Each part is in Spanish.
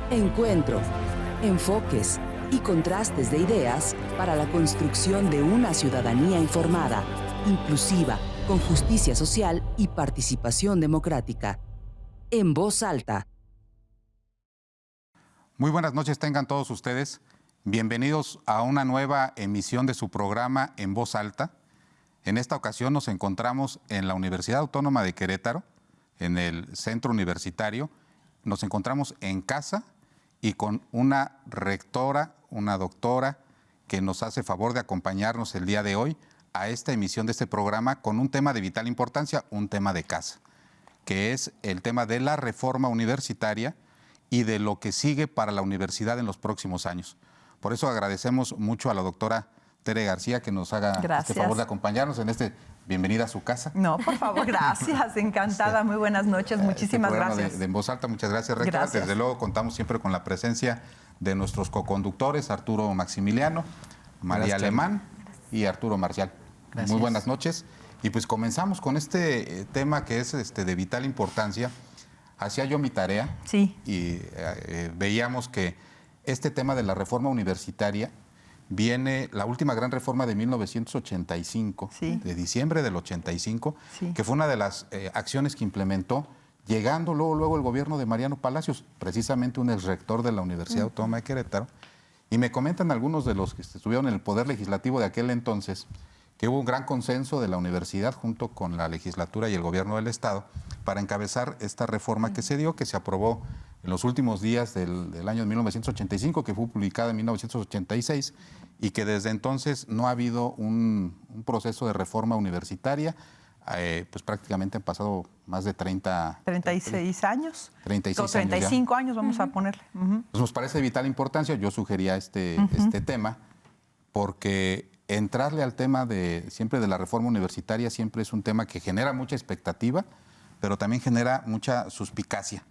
Encuentro, enfoques y contrastes de ideas para la construcción de una ciudadanía informada, inclusiva, con justicia social y participación democrática. En voz alta. Muy buenas noches tengan todos ustedes. Bienvenidos a una nueva emisión de su programa En Voz Alta. En esta ocasión nos encontramos en la Universidad Autónoma de Querétaro, en el centro universitario. Nos encontramos en casa y con una rectora, una doctora, que nos hace favor de acompañarnos el día de hoy a esta emisión de este programa con un tema de vital importancia, un tema de casa, que es el tema de la reforma universitaria y de lo que sigue para la universidad en los próximos años. Por eso agradecemos mucho a la doctora Tere García que nos haga este favor de acompañarnos en este bienvenida a su casa. No, por favor, gracias, encantada, muy buenas noches, muchísimas gracias. De En Voz Alta, muchas gracias, rectora. Gracias. Desde luego contamos siempre con la presencia de nuestros coconductores, Arturo Maximiliano, María Alemán y Arturo Marcial. Gracias. Muy buenas noches. Y pues comenzamos con este tema que es de vital importancia. Hacía yo mi tarea y veíamos que este tema de la reforma universitaria viene la última gran reforma de 1985, de diciembre del 85, que fue una de las acciones que implementó, llegando luego el gobierno de Mariano Palacios, precisamente un exrector de la Universidad Autónoma de Querétaro, y me comentan algunos de los que estuvieron en el Poder Legislativo de aquel entonces, que hubo un gran consenso de la universidad junto con la legislatura y el gobierno del Estado para encabezar esta reforma que se dio, que se aprobó en los últimos días del año 1985, que fue publicada en 1986, y que desde entonces no ha habido un proceso de reforma universitaria. Pues prácticamente han pasado más de 36 años. 36 35 años vamos a ponerle. Pues nos parece de vital importancia. Yo sugería este tema porque entrarle al tema siempre de la reforma universitaria siempre es un tema que genera mucha expectativa, pero también genera mucha suspicacia.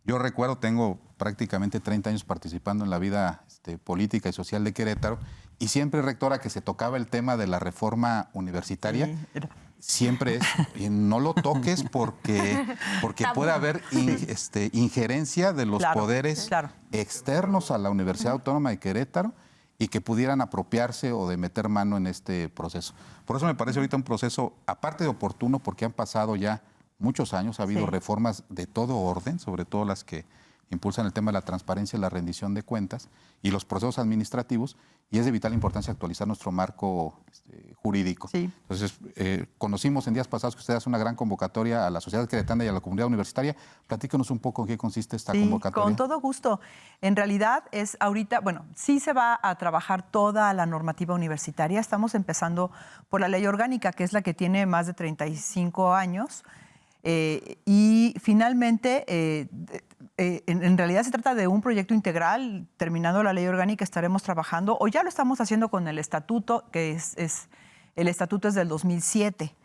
Yo recuerdo, tengo prácticamente 30 años participando en la vida política y social de Querétaro, y siempre, rectora, que se tocaba el tema de la reforma universitaria, siempre es, no lo toques porque puede haber injerencia de los poderes externos a la Universidad Autónoma de Querétaro y que pudieran apropiarse o de meter mano en este proceso. Por eso me parece ahorita un proceso, aparte de oportuno, porque han pasado ya muchos años, ha habido reformas de todo orden, sobre todo las que impulsan el tema de la transparencia y la rendición de cuentas y los procesos administrativos, y es de vital importancia actualizar nuestro marco jurídico. Entonces, conocimos en días pasados que usted hace una gran convocatoria a la sociedad queretana y a la comunidad universitaria. Platícanos un poco en qué consiste esta convocatoria. Con todo gusto. En realidad es ahorita, sí se va a trabajar toda la normativa universitaria. Estamos empezando por la ley orgánica, que es la que tiene más de 35 años. Y finalmente, en realidad se trata de un proyecto integral. Terminando la ley orgánica estaremos trabajando, o ya lo estamos haciendo con el estatuto, que el estatuto es del 2007.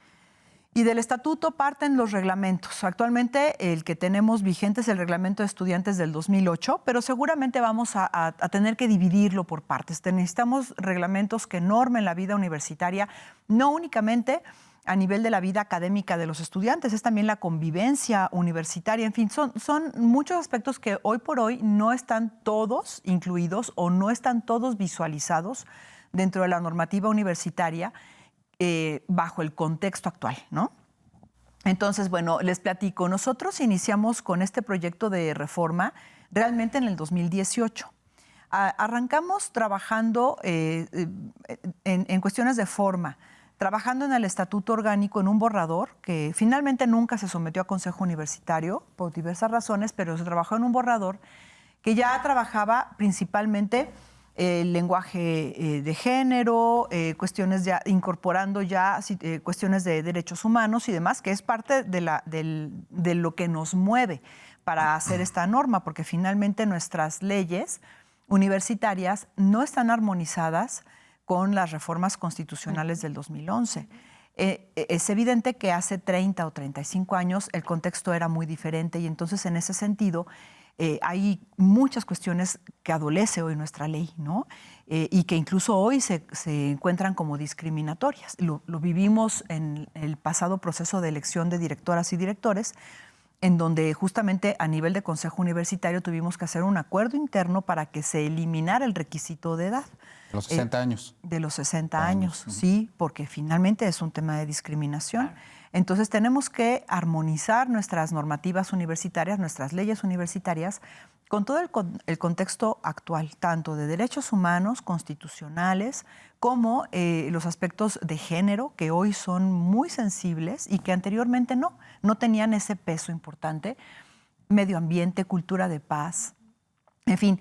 Y del estatuto parten los reglamentos. Actualmente el que tenemos vigente es el reglamento de estudiantes del 2008, pero seguramente vamos a tener que dividirlo por partes. Necesitamos reglamentos que normen la vida universitaria, no únicamente a nivel de la vida académica de los estudiantes, es también la convivencia universitaria. En fin, son muchos aspectos que hoy por hoy no están todos incluidos o no están todos visualizados dentro de la normativa universitaria bajo el contexto actual, ¿no? Entonces, les platico. Nosotros iniciamos con este proyecto de reforma realmente en el 2018. Arrancamos trabajando en cuestiones de forma, trabajando en el estatuto orgánico en un borrador que finalmente nunca se sometió a Consejo Universitario por diversas razones, pero se trabajó en un borrador que ya trabajaba principalmente el lenguaje de género, cuestiones ya incorporando ya cuestiones de derechos humanos y demás, que es parte de lo que nos mueve para hacer esta norma, porque finalmente nuestras leyes universitarias no están armonizadas con las reformas constitucionales del 2011. Es evidente que hace 30 o 35 años el contexto era muy diferente y entonces en ese sentido hay muchas cuestiones que adolece hoy nuestra ley, ¿no? Y que incluso hoy se encuentran como discriminatorias. Lo vivimos en el pasado proceso de elección de directoras y directores, en donde justamente a nivel de Consejo Universitario tuvimos que hacer un acuerdo interno para que se eliminara el requisito de edad. De los 60 años. De los 60 años, sí, porque finalmente es un tema de discriminación. Entonces tenemos que armonizar nuestras normativas universitarias, nuestras leyes universitarias, con todo el contexto actual, tanto de derechos humanos, constitucionales, como los aspectos de género, que hoy son muy sensibles y que anteriormente no tenían ese peso importante. Medio ambiente, cultura de paz, en fin,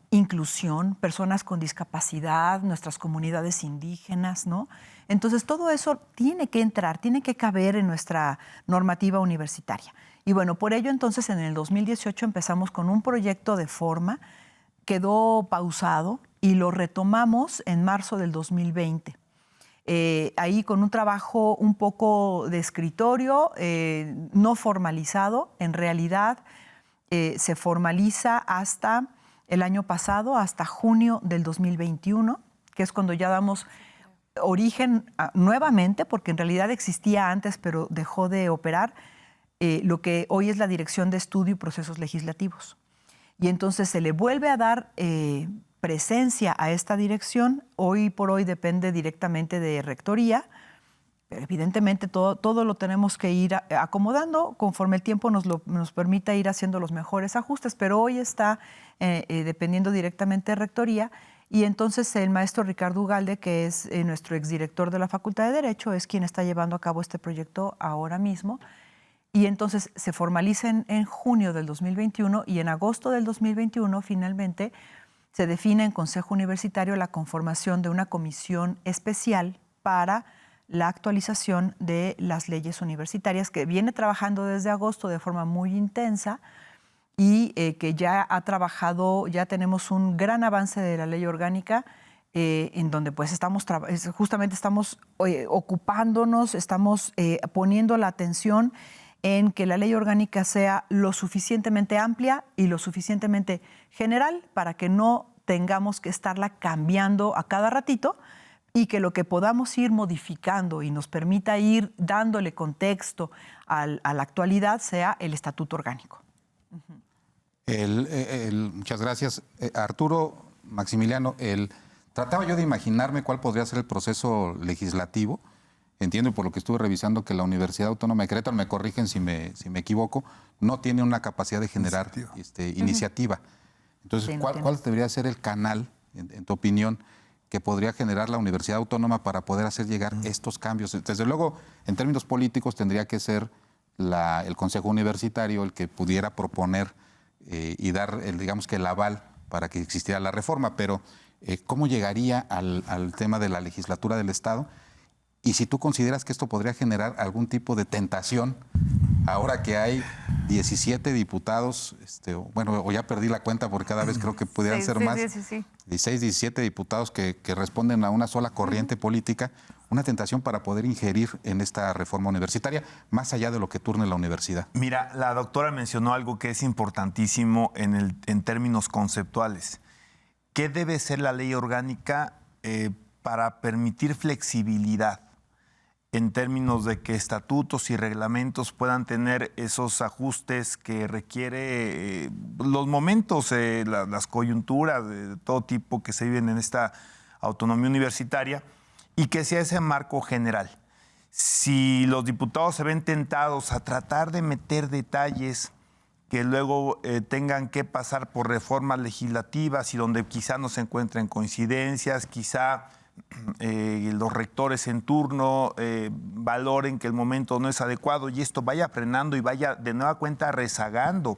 inclusión, personas con discapacidad, nuestras comunidades indígenas, ¿no? Entonces, todo eso tiene que entrar, tiene que caber en nuestra normativa universitaria. Y bueno, por ello, entonces, en el 2018 empezamos con un proyecto de forma, quedó pausado y lo retomamos en marzo del 2020. Ahí con un trabajo un poco de escritorio, no formalizado, en realidad se formaliza hasta el año pasado, hasta junio del 2021, que es cuando ya damos origen nuevamente, porque en realidad existía antes, pero dejó de operar, lo que hoy es la Dirección de Estudio y Procesos Legislativos. Y entonces se le vuelve a dar presencia a esta dirección. Hoy por hoy depende directamente de Rectoría, pero evidentemente todo lo tenemos que ir acomodando conforme el tiempo nos permita ir haciendo los mejores ajustes, pero hoy está dependiendo directamente de Rectoría. Y entonces el maestro Ricardo Ugalde, que es nuestro exdirector de la Facultad de Derecho, es quien está llevando a cabo este proyecto ahora mismo. Y entonces se formaliza en junio del 2021 y en agosto del 2021 finalmente se define en Consejo Universitario la conformación de una comisión especial para la actualización de las leyes universitarias, que viene trabajando desde agosto de forma muy intensa y que ya ha trabajado, ya tenemos un gran avance de la ley orgánica, en donde pues justamente estamos ocupándonos, estamos poniendo la atención en que la ley orgánica sea lo suficientemente amplia y lo suficientemente general para que no tengamos que estarla cambiando a cada ratito y que lo que podamos ir modificando y nos permita ir dándole contexto a la actualidad sea el estatuto orgánico. Muchas gracias. Arturo, Maximiliano, trataba yo de imaginarme cuál podría ser el proceso legislativo. Entiendo, y por lo que estuve revisando, que la Universidad Autónoma de Querétaro, me corrigen si me equivoco, no tiene una capacidad de generar iniciativa. Entonces, ¿cuál debería ser el canal, en tu opinión, que podría generar la Universidad Autónoma para poder hacer llegar estos cambios? Desde luego, en términos políticos, tendría que ser el Consejo Universitario el que pudiera proponer y dar, digamos que el aval para que existiera la reforma, pero ¿cómo llegaría al tema de la legislatura del Estado? Y si tú consideras que esto podría generar algún tipo de tentación, ahora que hay 17 diputados, o ya perdí la cuenta porque cada vez creo que pudieran ser más, 16, 17 diputados que responden a una sola corriente política, una tentación para poder ingerir en esta reforma universitaria, más allá de lo que turne la universidad. Mira, la doctora mencionó algo que es importantísimo en términos conceptuales. ¿Qué debe ser la ley orgánica para permitir flexibilidad en términos de que estatutos y reglamentos puedan tener esos ajustes que requiere los momentos, las coyunturas de todo tipo que se viven en esta autonomía universitaria, y que sea ese marco general? Si los diputados se ven tentados a tratar de meter detalles que luego tengan que pasar por reformas legislativas y donde quizá no se encuentren coincidencias, quizá los rectores en turno valoren que el momento no es adecuado y esto vaya frenando y vaya de nueva cuenta rezagando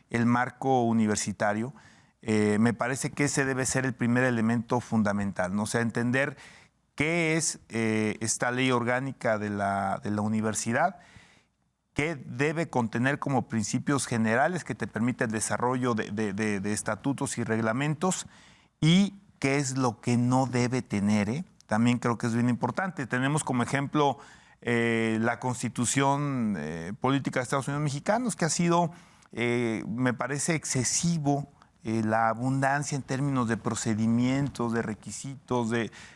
el marco universitario, me parece que ese debe ser el primer elemento fundamental, ¿no? O sea, entender qué es esta ley orgánica de la universidad, qué debe contener como principios generales que te permiten el desarrollo de estatutos y reglamentos, y qué es lo que no debe tener. También creo que es bien importante. Tenemos como ejemplo la Constitución Política de Estados Unidos Mexicanos, que ha sido, me parece, excesivo la abundancia en términos de procedimientos, de requisitos,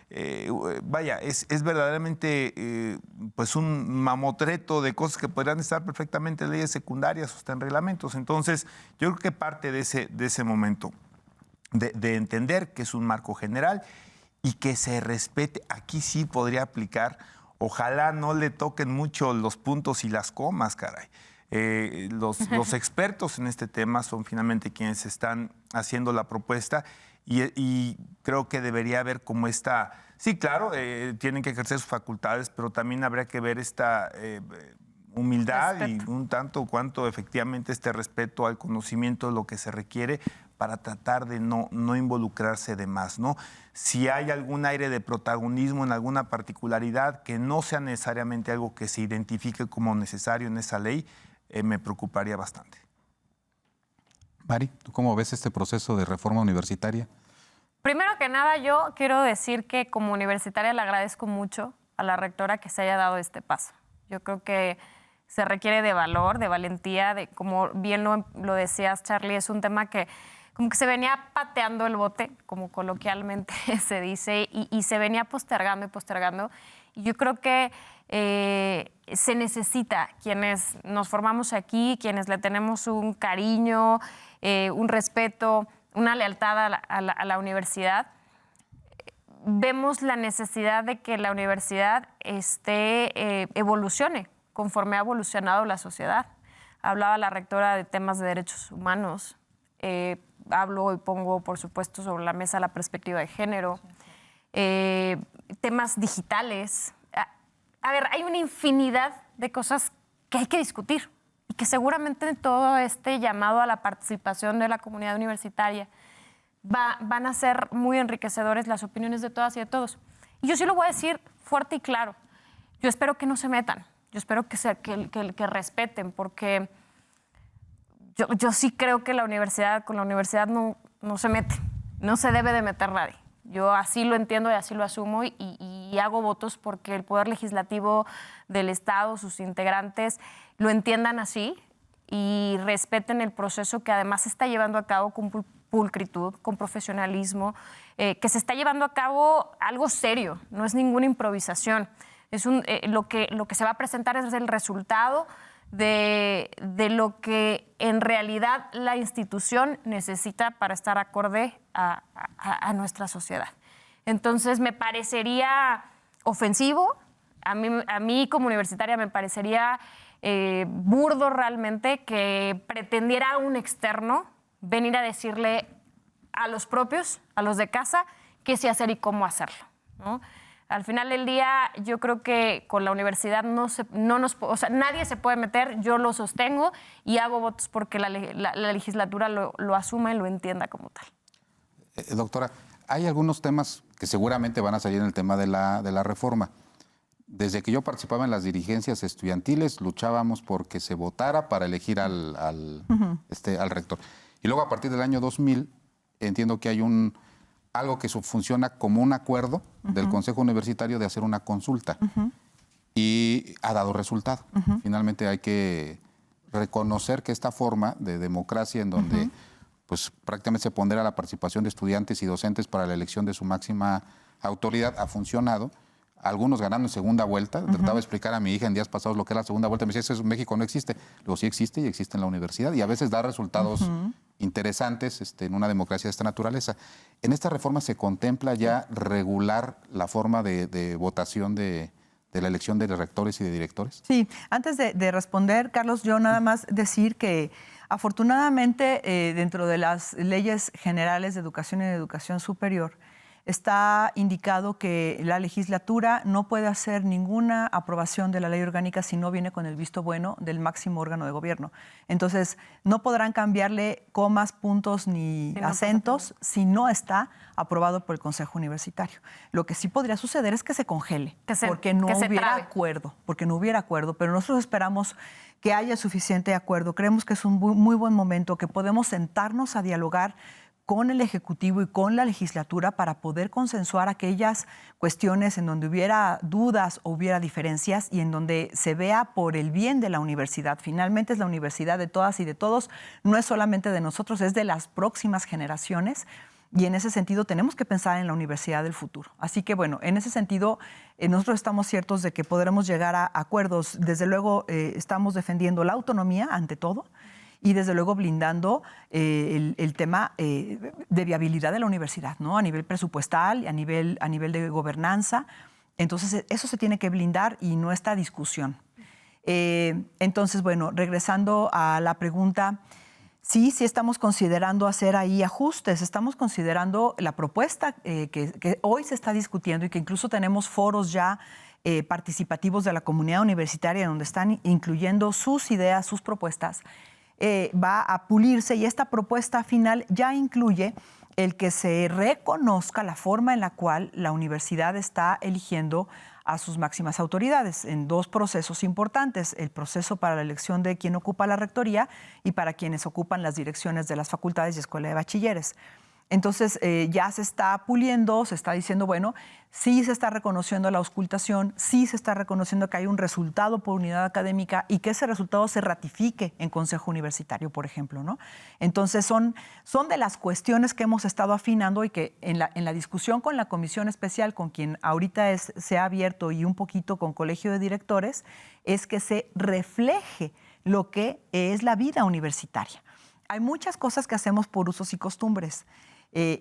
es verdaderamente pues un mamotreto de cosas que podrían estar perfectamente en leyes secundarias o hasta en reglamentos. Entonces, yo creo que parte de ese momento, de entender que es un marco general y que se respete, aquí sí podría aplicar, ojalá no le toquen mucho los puntos y las comas, caray. Los expertos en este tema son finalmente quienes están haciendo la propuesta y creo que debería haber como esta... Sí, claro, tienen que ejercer sus facultades, pero también habría que ver esta humildad y un tanto cuanto efectivamente este respeto al conocimiento de lo que se requiere para tratar de no involucrarse de más, ¿no? Si hay algún aire de protagonismo en alguna particularidad que no sea necesariamente algo que se identifique como necesario en esa ley, me preocuparía bastante. Mari, ¿tú cómo ves este proceso de reforma universitaria? Primero que nada, yo quiero decir que como universitaria le agradezco mucho a la rectora que se haya dado este paso. Yo creo que se requiere de valor, de valentía, como bien lo decías, Charlie, es un tema que como que se venía pateando el bote, como coloquialmente se dice, y se venía postergando y postergando. Y yo creo que se necesita, quienes nos formamos aquí, quienes le tenemos un cariño, un respeto, una lealtad a la universidad, vemos la necesidad de que la universidad evolucione conforme ha evolucionado la sociedad. Hablaba la rectora de temas de derechos humanos, hablo y pongo, por supuesto, sobre la mesa la perspectiva de género, temas digitales. A ver, hay una infinidad de cosas que hay que discutir y que seguramente en todo este llamado a la participación de la comunidad universitaria van a ser muy enriquecedores las opiniones de todas y de todos. Y yo sí lo voy a decir fuerte y claro. Yo espero que no se metan, yo espero que respeten, porque yo sí creo que con la universidad no se mete, no se debe de meter nadie. Yo así lo entiendo y así lo asumo y hago votos porque el Poder Legislativo del Estado, sus integrantes, lo entiendan así y respeten el proceso que además se está llevando a cabo con pulcritud, con profesionalismo, que se está llevando a cabo algo serio, no es ninguna improvisación. Lo que se va a presentar es el resultado de lo que en realidad la institución necesita para estar acorde a nuestra sociedad. Entonces, me parecería ofensivo, a mí como universitaria me parecería burdo realmente que pretendiera un externo venir a decirle a los propios, a los de casa, qué sí hacer y cómo hacerlo, ¿no? Al final del día, yo creo que con la universidad nadie se puede meter, yo lo sostengo y hago votos porque la legislatura lo asuma y lo entienda como tal. Doctora, hay algunos temas que seguramente van a salir en el tema de la reforma. Desde que yo participaba en las dirigencias estudiantiles, luchábamos porque se votara para elegir al rector. Y luego, a partir del año 2000, entiendo que hay algo que funciona como un acuerdo del Consejo Universitario de hacer una consulta. Y ha dado resultado. Finalmente hay que reconocer que esta forma de democracia en donde pues, prácticamente se pondera la participación de estudiantes y docentes para la elección de su máxima autoridad ha funcionado. Algunos ganando en segunda vuelta. Trataba de explicar a mi hija en días pasados lo que es la segunda vuelta. Me decía, eso en México no existe. Luego sí existe y existe en la universidad. Y a veces da resultados interesantes en una democracia de esta naturaleza. En esta reforma se contempla ya regular la forma de votación de la elección de rectores y de directores. Sí, antes de responder, Carlos, yo nada más decir que afortunadamente dentro de las leyes generales de educación y de educación superior está indicado que la legislatura no puede hacer ninguna aprobación de la ley orgánica si no viene con el visto bueno del máximo órgano de gobierno. Entonces, no podrán cambiarle comas, puntos ni acentos si no está aprobado por el Consejo Universitario. Lo que sí podría suceder es que se congele, porque no hubiera acuerdo, pero nosotros esperamos que haya suficiente acuerdo. Creemos que es un muy buen momento, que podemos sentarnos a dialogar con el Ejecutivo y con la legislatura para poder consensuar aquellas cuestiones en donde hubiera dudas o hubiera diferencias y en donde se vea por el bien de la universidad. Finalmente es la universidad de todas y de todos, no es solamente de nosotros, es de las próximas generaciones. Y en ese sentido tenemos que pensar en la universidad del futuro. Así que bueno, en ese sentido nosotros estamos ciertos de que podremos llegar a acuerdos. Desde luego estamos defendiendo la autonomía ante todo y desde luego blindando el tema de viabilidad de la universidad, ¿no? A nivel presupuestal y a nivel de gobernanza. Entonces eso se tiene que blindar y no está discusión. Entonces bueno, regresando a la pregunta... Sí estamos considerando hacer ahí ajustes, estamos considerando la propuesta que hoy se está discutiendo y que incluso tenemos foros ya participativos de la comunidad universitaria donde están incluyendo sus ideas, sus propuestas, va a pulirse y esta propuesta final ya incluye el que se reconozca la forma en la cual la universidad está eligiendo a sus máximas autoridades en 2 procesos importantes, el proceso para la elección de quien ocupa la rectoría y para quienes ocupan las direcciones de las facultades y escuela de bachilleres. Entonces ya se está puliendo, se está diciendo, bueno, sí se está reconociendo la auscultación, sí se está reconociendo que hay un resultado por unidad académica y que ese resultado se ratifique en consejo universitario, por ejemplo, ¿no? Entonces son de las cuestiones que hemos estado afinando y que en la discusión con la comisión especial, con quien ahorita se ha abierto y un poquito con colegio de directores, es que se refleje lo que es la vida universitaria. Hay muchas cosas que hacemos por usos y costumbres.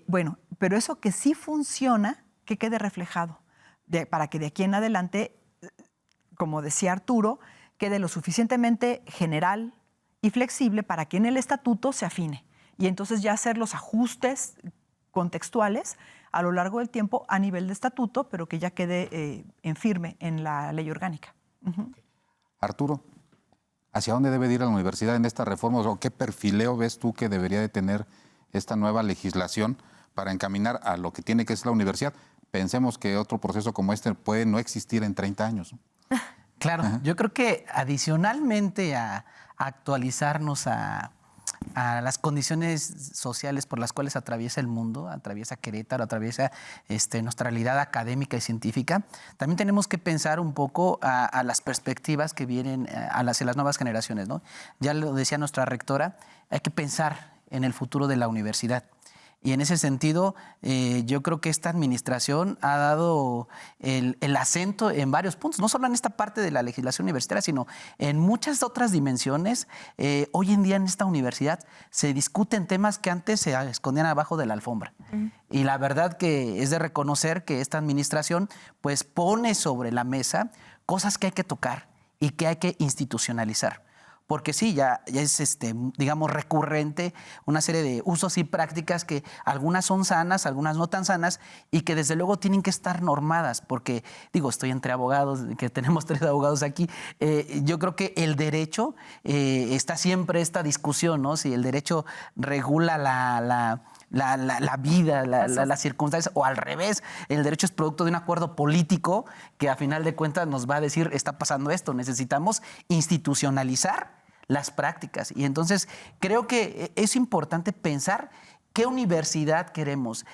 Bueno, pero eso que sí funciona, que quede reflejado, para que de aquí en adelante, como decía Arturo, quede lo suficientemente general y flexible para que en el estatuto se afine. Y entonces ya hacer los ajustes contextuales a lo largo del tiempo a nivel de estatuto, pero que ya quede en firme en la ley orgánica. Uh-huh. Arturo, ¿hacia dónde debe ir la universidad en esta reforma? ¿O qué perfileo ves tú que debería de tener esta nueva legislación para encaminar a lo que tiene que ser la universidad? Pensemos que otro proceso como este puede no existir en 30 años. Claro, yo creo que adicionalmente a actualizarnos a las condiciones sociales por las cuales atraviesa el mundo, atraviesa Querétaro, atraviesa nuestra realidad académica y científica, también tenemos que pensar un poco a las perspectivas que vienen hacia las nuevas generaciones, ¿no? Ya lo decía nuestra rectora, hay que pensar en el futuro de la universidad. Y en ese sentido, yo creo que esta administración ha dado el acento en varios puntos, no solo en esta parte de la legislación universitaria, sino en muchas otras dimensiones. Hoy en día en esta universidad se discuten temas que antes se escondían abajo de la alfombra. Y la verdad que es de reconocer que esta administración pues pone sobre la mesa cosas que hay que tocar y que hay que institucionalizar. Porque sí, ya es, digamos, recurrente una serie de usos y prácticas que algunas son sanas, algunas no tan sanas y que desde luego tienen que estar normadas. Porque, digo, estoy entre abogados, que tenemos 3 abogados aquí, yo creo que el derecho, está siempre esta discusión, ¿no? Si el derecho regula la vida, las circunstancias, o al revés, el derecho es producto de un acuerdo político que a final de cuentas nos va a decir, está pasando esto, necesitamos institucionalizar las prácticas. Y entonces creo que es importante pensar qué universidad queremos.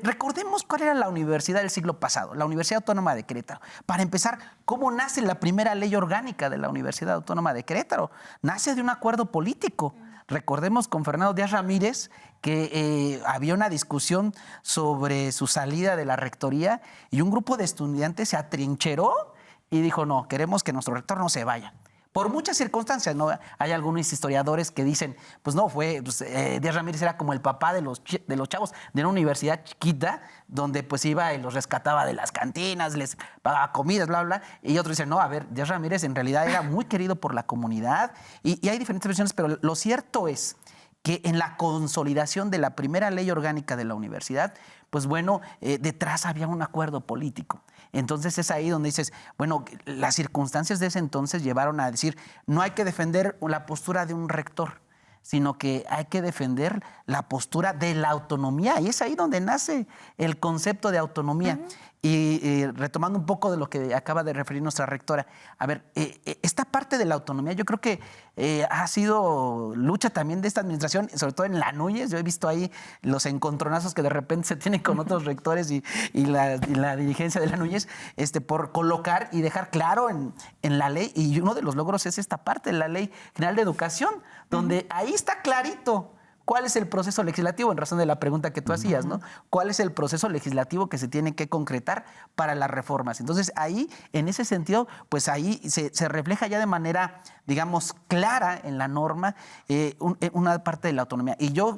Recordemos cuál era la universidad del siglo pasado, la Universidad Autónoma de Querétaro. Para empezar, ¿cómo nace la primera ley orgánica de la Universidad Autónoma de Querétaro? Nace de un acuerdo político. Recordemos con Fernando Díaz Ramírez que había una discusión sobre su salida de la rectoría y un grupo de estudiantes se atrincheró y dijo, no, queremos que nuestro rector no se vaya. Por muchas circunstancias, ¿no? Hay algunos historiadores que dicen, pues no, Díaz Ramírez era como el papá de los chavos de una universidad chiquita donde pues iba y los rescataba de las cantinas, les pagaba comidas, bla, bla. Y otros dicen, no, a ver, Díaz Ramírez en realidad era muy querido por la comunidad y hay diferentes versiones, pero lo cierto es que en la consolidación de la primera ley orgánica de la universidad, pues bueno, detrás había un acuerdo político. Entonces es ahí donde dices, bueno, las circunstancias de ese entonces llevaron a decir, no hay que defender la postura de un rector, sino que hay que defender la postura de la autonomía. Y es ahí donde nace el concepto de autonomía. Y retomando un poco de lo que acaba de referir nuestra rectora, a ver, esta parte de la autonomía yo creo que ha sido lucha también de esta administración, sobre todo en la Núñez. Yo he visto ahí los encontronazos que de repente se tienen con otros rectores y la dirigencia de la Núñez por colocar y dejar claro en la ley, y uno de los logros es esta parte de la Ley General de Educación, donde ahí está clarito cuál es el proceso legislativo, en razón de la pregunta que tú hacías, ¿no? ¿Cuál es el proceso legislativo que se tiene que concretar para las reformas? Entonces, ahí, en ese sentido, pues ahí se refleja ya de manera, digamos, clara en la norma una parte de la autonomía. Y yo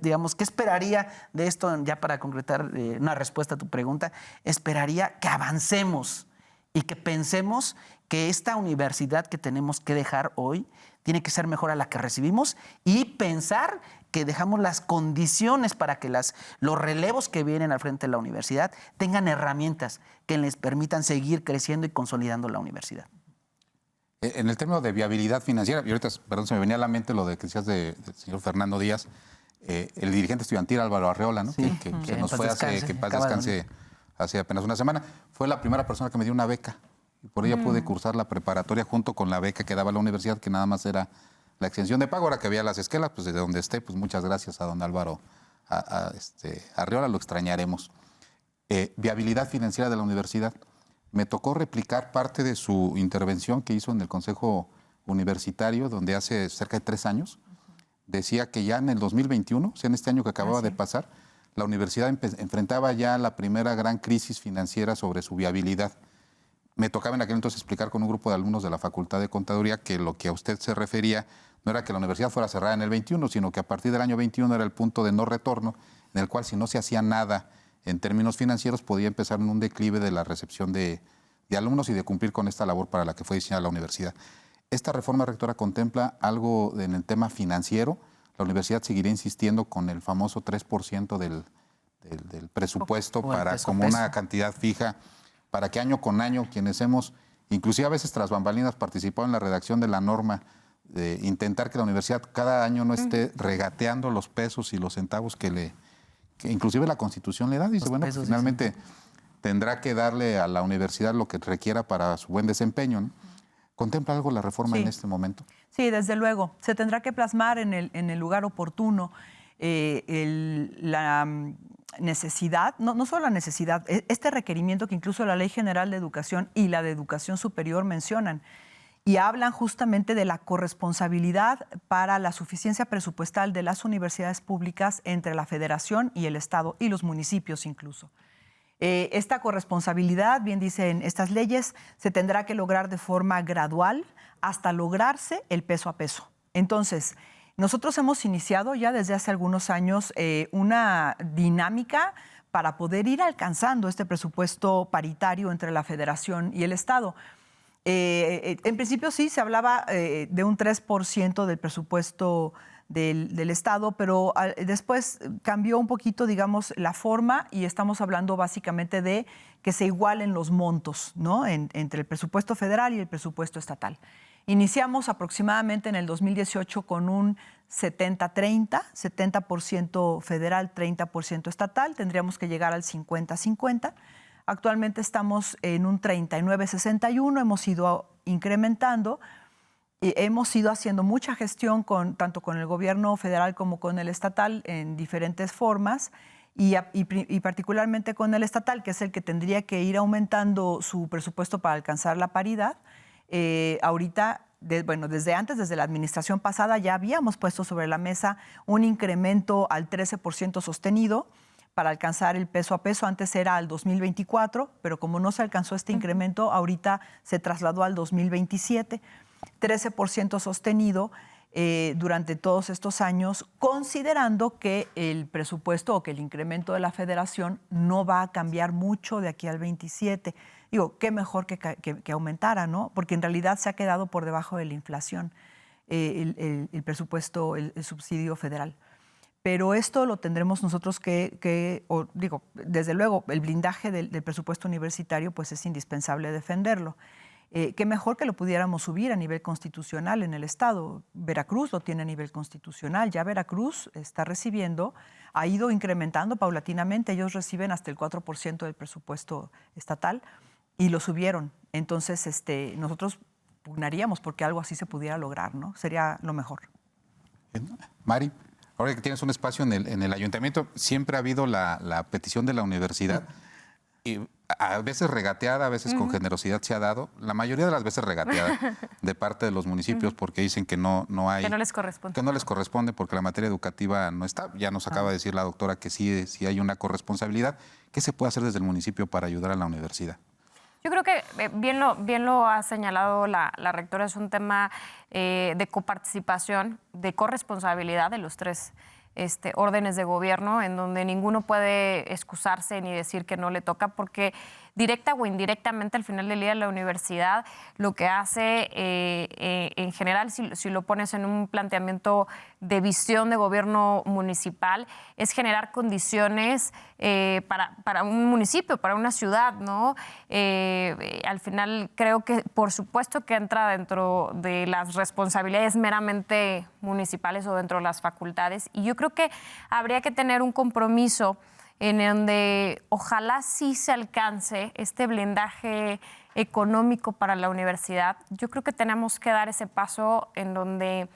digamos, ¿qué esperaría de esto? Ya para concretar una respuesta a tu pregunta, esperaría que avancemos y que pensemos que esta universidad que tenemos que dejar hoy tiene que ser mejor a la que recibimos, y pensar que dejamos las condiciones para que los relevos que vienen al frente de la universidad tengan herramientas que les permitan seguir creciendo y consolidando la universidad. En el término de viabilidad financiera, y ahorita, perdón, se me venía a la mente lo de que decías del señor Fernando Díaz, el dirigente estudiantil Álvaro Arreola, ¿no? Sí, que se nos fue hace apenas una semana. Fue la primera persona que me dio una beca. Y por ella pude cursar la preparatoria junto con la beca que daba la universidad, que nada más era la exención de pago. Ahora que había las esquelas, pues de donde esté, pues muchas gracias a don Álvaro Arreola, lo extrañaremos. Viabilidad financiera de la universidad. Me tocó replicar parte de su intervención que hizo en el Consejo Universitario, donde hace cerca de 3 años decía que ya en el 2021, o sea, en este año que acababa de pasar, la universidad enfrentaba ya la primera gran crisis financiera sobre su viabilidad. Me tocaba en aquel entonces explicar con un grupo de alumnos de la Facultad de Contaduría que lo que a usted se refería no era que la universidad fuera cerrada en el 21, sino que a partir del año 21 era el punto de no retorno, en el cual si no se hacía nada en términos financieros podía empezar en un declive de la recepción de alumnos y de cumplir con esta labor para la que fue diseñada la universidad. Esta reforma rectora contempla algo en el tema financiero. La universidad seguirá insistiendo con el famoso 3% del presupuesto como una cantidad fija, para que año con año quienes hemos, inclusive a veces tras bambalinas, participado en la redacción de la norma, de intentar que la universidad cada año no esté regateando los pesos y los centavos que inclusive la Constitución le da. Dice, bueno, pues, finalmente tendrá que darle a la universidad lo que requiera para su buen desempeño, ¿no? ¿Contempla algo la reforma en este momento? Sí, desde luego. Se tendrá que plasmar en el lugar oportuno la necesidad, no solo la necesidad, este requerimiento que incluso la Ley General de Educación y la de Educación Superior mencionan, y hablan justamente de la corresponsabilidad para la suficiencia presupuestal de las universidades públicas entre la Federación y el Estado y los municipios incluso. Esta corresponsabilidad, bien dicen estas leyes, se tendrá que lograr de forma gradual hasta lograrse el peso a peso. Entonces, nosotros hemos iniciado ya desde hace algunos años una dinámica para poder ir alcanzando este presupuesto paritario entre la Federación y el Estado. En principio sí, se hablaba de un 3% del presupuesto del Estado, pero después cambió un poquito, digamos, la forma, y estamos hablando básicamente de que se igualen los montos, ¿no? Entre el presupuesto federal y el presupuesto estatal. Iniciamos aproximadamente en el 2018 con un 70-30, 70% federal, 30% estatal. Tendríamos que llegar al 50-50. Actualmente estamos en un 39-61, hemos ido incrementando y hemos ido haciendo mucha gestión tanto con el gobierno federal como con el estatal en diferentes formas y particularmente con el estatal, que es el que tendría que ir aumentando su presupuesto para alcanzar la paridad. Ahorita, desde antes, desde la administración pasada, ya habíamos puesto sobre la mesa un incremento al 13% sostenido para alcanzar el peso a peso. Antes era al 2024, pero como no se alcanzó este incremento, ahorita se trasladó al 2027. 13% sostenido durante todos estos años, considerando que el presupuesto o que el incremento de la Federación no va a cambiar mucho de aquí al 27. Digo, qué mejor que aumentara, ¿no? Porque en realidad se ha quedado por debajo de la inflación el presupuesto, el subsidio federal. Pero esto lo tendremos nosotros desde luego, el blindaje del presupuesto universitario pues es indispensable defenderlo. qué mejor que lo pudiéramos subir a nivel constitucional en el Estado. Veracruz lo tiene a nivel constitucional. Ya Veracruz está recibiendo, ha ido incrementando paulatinamente. Ellos reciben hasta el 4% del presupuesto estatal y lo subieron. Entonces, nosotros pugnaríamos porque algo así se pudiera lograr, ¿no? Sería lo mejor. Mari, ahora que tienes un espacio en el ayuntamiento, siempre ha habido la petición de la universidad. Y a veces regateada, a veces con generosidad se ha dado, la mayoría de las veces regateada de parte de los municipios porque dicen que no hay... Que no les corresponde. Que no les corresponde porque la materia educativa no está. Ya nos acaba de decir la doctora que sí hay una corresponsabilidad. ¿Qué se puede hacer desde el municipio para ayudar a la universidad? Yo creo que bien lo ha señalado la rectora, es un tema de coparticipación, de corresponsabilidad de los tres órdenes de gobierno, en donde ninguno puede excusarse ni decir que no le toca, porque directa o indirectamente al final del día la universidad lo que hace en general, si lo pones en un planteamiento de visión de gobierno municipal, es generar condiciones para un municipio, para una ciudad, ¿no? Al final creo que por supuesto que entra dentro de las responsabilidades meramente municipales o dentro de las facultades, y yo creo que habría que tener un compromiso en donde ojalá sí se alcance este blindaje económico para la universidad. Yo creo que tenemos que dar ese paso en donde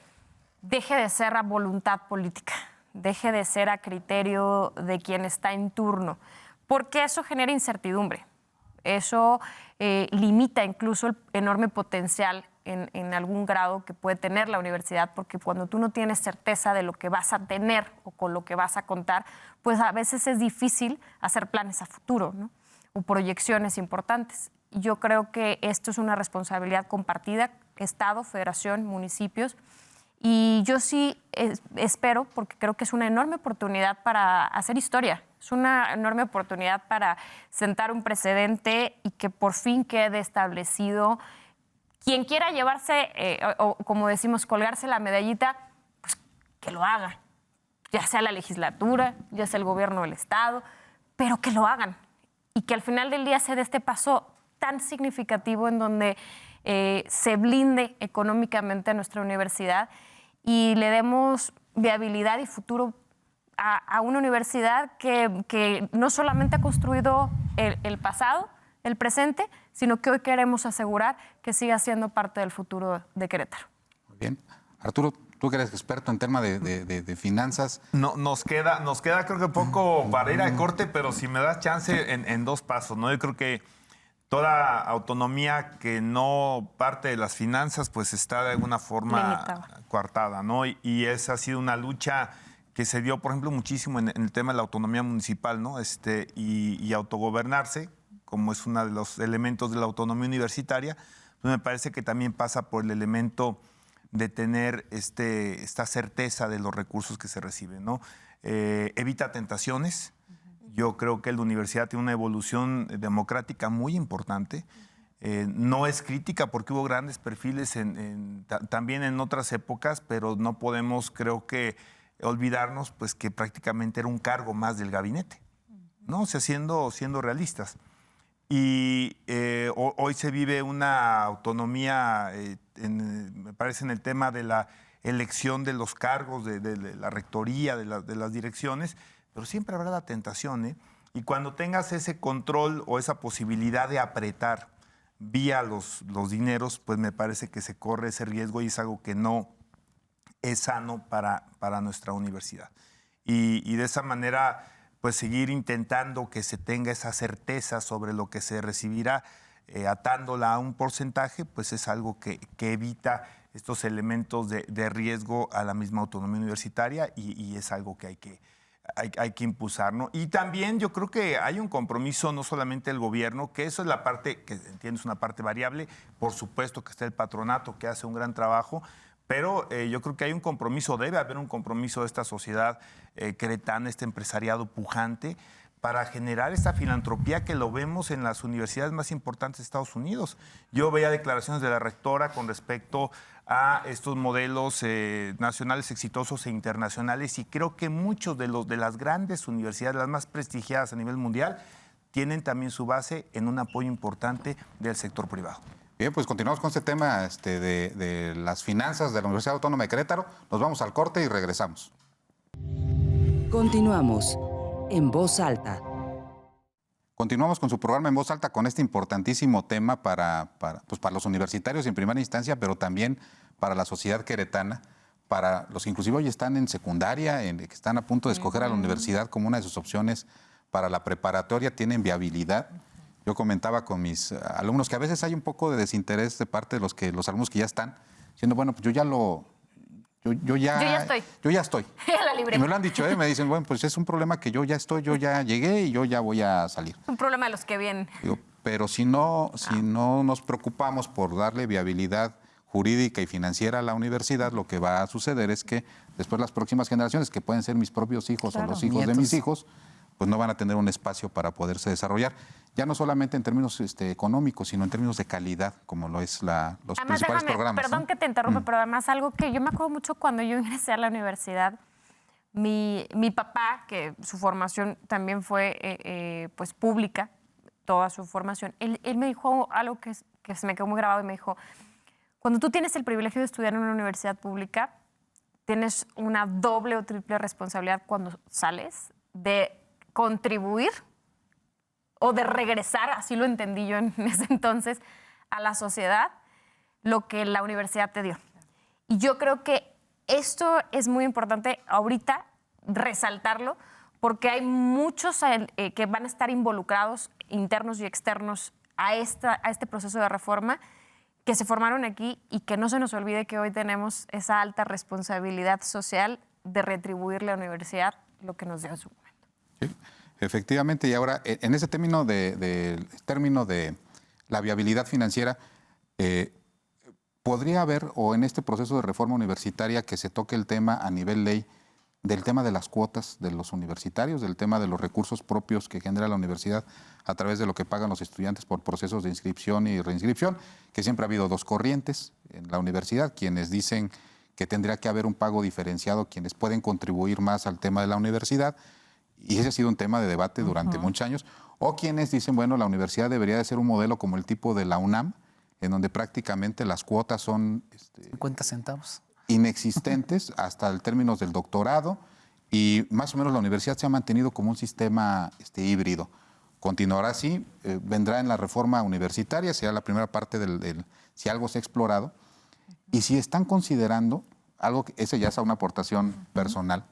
deje de ser a voluntad política, deje de ser a criterio de quien está en turno, porque eso genera incertidumbre. Eso limita incluso el enorme potencial en algún grado que puede tener la universidad, porque cuando tú no tienes certeza de lo que vas a tener o con lo que vas a contar, pues a veces es difícil hacer planes a futuro, ¿no? O proyecciones importantes. Yo creo que esto es una responsabilidad compartida, Estado, Federación, municipios, y yo sí espero, porque creo que es una enorme oportunidad para hacer historia, es una enorme oportunidad para sentar un precedente y que por fin quede establecido. Quien quiera llevarse, o como decimos, colgarse la medallita, pues que lo haga, ya sea la legislatura, ya sea el gobierno del Estado, pero que lo hagan y que al final del día se dé este paso tan significativo en donde se blinde económicamente a nuestra universidad y le demos viabilidad y futuro a una universidad que no solamente ha construido el pasado, el presente, sino que hoy queremos asegurar que siga siendo parte del futuro de Querétaro. Muy bien. Arturo, tú que eres experto en tema de finanzas. No, nos queda creo que poco para ir al corte, pero si me das chance en dos pasos, ¿no? Yo creo que toda autonomía que no parte de las finanzas, pues está de alguna forma coartada, ¿no? Y esa ha sido una lucha que se dio, por ejemplo, muchísimo en el tema de la autonomía municipal, ¿no? Y autogobernarse, como es uno de los elementos de la autonomía universitaria, pues me parece que también pasa por el elemento de tener esta certeza de los recursos que se reciben, ¿no? Evita tentaciones. Yo creo que la universidad tiene una evolución democrática muy importante. No es crítica porque hubo grandes perfiles también en otras épocas, pero no podemos, creo que, olvidarnos pues, que prácticamente era un cargo más del gabinete, ¿no? O sea, siendo realistas. Y hoy se vive una autonomía, me parece, en el tema de la elección de los cargos, de la rectoría, de las direcciones, pero siempre habrá la tentación, ¿eh? Y cuando tengas ese control o esa posibilidad de apretar vía los dineros, pues me parece que se corre ese riesgo y es algo que no es sano para nuestra universidad. Y de esa manera, pues seguir intentando que se tenga esa certeza sobre lo que se recibirá, atándola a un porcentaje, pues es algo que evita estos elementos de riesgo a la misma autonomía universitaria y es algo que hay que impulsar, ¿no? Y también yo creo que hay un compromiso no solamente del gobierno, que eso es la parte, que entiendo es una parte variable, por supuesto que está el patronato que hace un gran trabajo, pero yo creo que hay un compromiso, debe haber un compromiso de esta sociedad queretana, este empresariado pujante, para generar esta filantropía que lo vemos en las universidades más importantes de Estados Unidos. Yo veía declaraciones de la rectora con respecto a estos modelos nacionales exitosos e internacionales y creo que muchos de las grandes universidades, las más prestigiadas a nivel mundial, tienen también su base en un apoyo importante del sector privado. Bien, pues continuamos con este tema de las finanzas de la Universidad Autónoma de Querétaro. Nos vamos al corte y regresamos. Continuamos en Voz Alta. Continuamos con su programa en Voz Alta con este importantísimo tema para los universitarios en primera instancia, pero también para la sociedad queretana, para los que inclusive hoy están en secundaria, que están a punto de escoger a la universidad como una de sus opciones para la preparatoria, tienen viabilidad. Yo comentaba con mis alumnos que a veces hay un poco de desinterés de parte de los alumnos que ya están, diciendo, bueno, pues yo ya estoy. Ya la libré. Y me lo han dicho, me dicen, bueno, pues es un problema que yo ya estoy, yo ya llegué y yo ya voy a salir. Un problema de los que vienen. Digo, pero si no nos preocupamos por darle viabilidad jurídica y financiera a la universidad, lo que va a suceder es que después las próximas generaciones, que pueden ser mis propios hijos o los hijos de mis hijos, pues no van a tener un espacio para poderse desarrollar. Ya no solamente en términos económicos, sino en términos de calidad, como lo es los Además, principales programas. Perdón que te interrumpa, pero además algo que yo me acuerdo mucho cuando yo ingresé a la universidad, mi papá, que su formación también fue pues pública, toda su formación, él me dijo algo que se me quedó muy grabado y me dijo, cuando tú tienes el privilegio de estudiar en una universidad pública, tienes una doble o triple responsabilidad cuando sales de contribuir o de regresar, así lo entendí yo en ese entonces, a la sociedad, lo que la universidad te dio. Y yo creo que esto es muy importante ahorita resaltarlo, porque hay muchos que van a estar involucrados, internos y externos, a este proceso de reforma, que se formaron aquí y que no se nos olvide que hoy tenemos esa alta responsabilidad social de retribuirle a la universidad lo que nos dio en su momento. Sí. Efectivamente, y ahora en ese término de la viabilidad financiera, podría haber, o en este proceso de reforma universitaria, que se toque el tema a nivel ley, del tema de las cuotas de los universitarios, del tema de los recursos propios que genera la universidad a través de lo que pagan los estudiantes por procesos de inscripción y reinscripción, que siempre ha habido dos corrientes en la universidad, quienes dicen que tendría que haber un pago diferenciado, quienes pueden contribuir más al tema de la universidad, y ese ha sido un tema de debate durante muchos años, o quienes dicen, bueno, la universidad debería de ser un modelo como el tipo de la UNAM, en donde prácticamente las cuotas son 50 centavos. Inexistentes hasta el términos del doctorado, y más o menos la universidad se ha mantenido como un sistema híbrido. Continuará así, vendrá en la reforma universitaria, será la primera parte si algo se ha explorado, y si están considerando algo, esa ya es una aportación personal,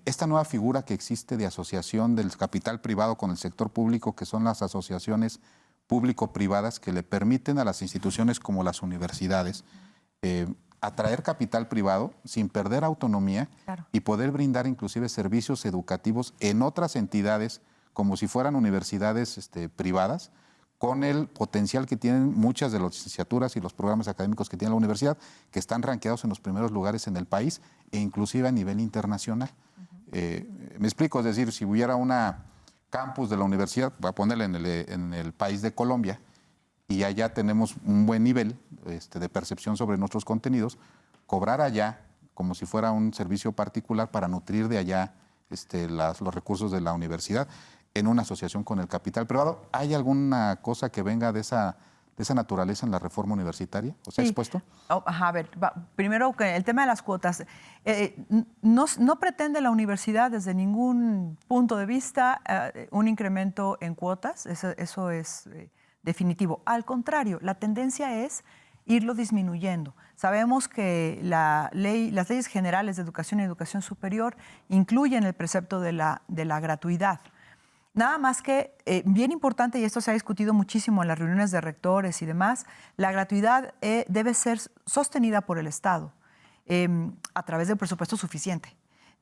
esta nueva figura que existe de asociación del capital privado con el sector público, que son las asociaciones público-privadas que le permiten a las instituciones como las universidades atraer capital privado sin perder autonomía y poder brindar inclusive servicios educativos en otras entidades como si fueran universidades privadas, con el potencial que tienen muchas de las licenciaturas y los programas académicos que tiene la universidad, que están rankeados en los primeros lugares en el país e inclusive a nivel internacional. Me explico, es decir, si hubiera una campus de la universidad, voy a ponerle en el país de Colombia, y allá tenemos un buen nivel de percepción sobre nuestros contenidos, cobrar allá como si fuera un servicio particular para nutrir de allá los recursos de la universidad en una asociación con el capital privado. ¿Hay alguna cosa que venga de esa naturaleza en la reforma universitaria? ¿O se ha expuesto? A ver, primero el tema de las cuotas. No pretende la universidad desde ningún punto de vista un incremento en cuotas, eso es definitivo. Al contrario, la tendencia es irlo disminuyendo. Sabemos que las leyes generales de educación y educación superior incluyen el precepto de la gratuidad. Nada más que, bien importante, y esto se ha discutido muchísimo en las reuniones de rectores y demás, la gratuidad debe ser sostenida por el Estado a través de un presupuesto suficiente.